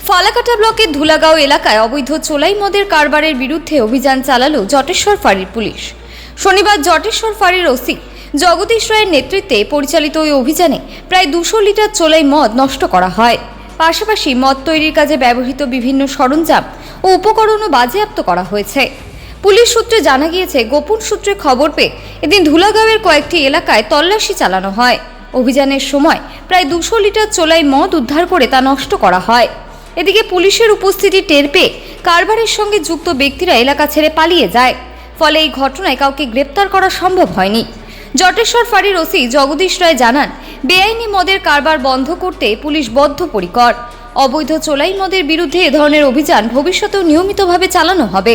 ফালাকাটা ব্লকের ধুলাগাঁও এলাকায় অবৈধ চোলাই মদের কারবারের বিরুদ্ধে অভিযান চালালো জটেশ্বর ফাঁড়ির পুলিশ। শনিবার জটেশ্বর ফাঁড়ির ওসি জগদীশ রায়ের নেতৃত্বে পরিচালিত ওই অভিযানে প্রায় 200 লিটার চোলাই মদ নষ্ট করা হয়। পাশাপাশি মদ তৈরির কাজে ব্যবহৃত বিভিন্ন সরঞ্জাম ও উপকরণও বাজেয়াপ্ত করা হয়েছে। পুলিশ সূত্রে জানা গিয়েছে, গোপন সূত্রে খবর পেয়ে এদিন ধুলাগাঁওয়ের কয়েকটি এলাকায় তল্লাশি চালানো হয়। অভিযানের সময় প্রায় 200 লিটার চোলাই মদ উদ্ধার করে তা নষ্ট করা হয়। এদিকে পুলিশের উপস্থিতি টের পেয়ে কারবারের সঙ্গে যুক্ত ব্যক্তিরা এলাকা ছেড়ে পালিয়ে যায়। ফলে এই ঘটনায় কাউকে গ্রেপ্তার করা সম্ভব হয়নি। জটেশ্বর ফাঁড়ির ওসি জগদীশ রায় জানান, বেআইনি মদের কারবার বন্ধ করতে পুলিশ বদ্ধপরিকর। অবৈধ চোলাই মদের বিরুদ্ধে এ ধরনের অভিযান ভবিষ্যতেও নিয়মিতভাবে চালানো হবে।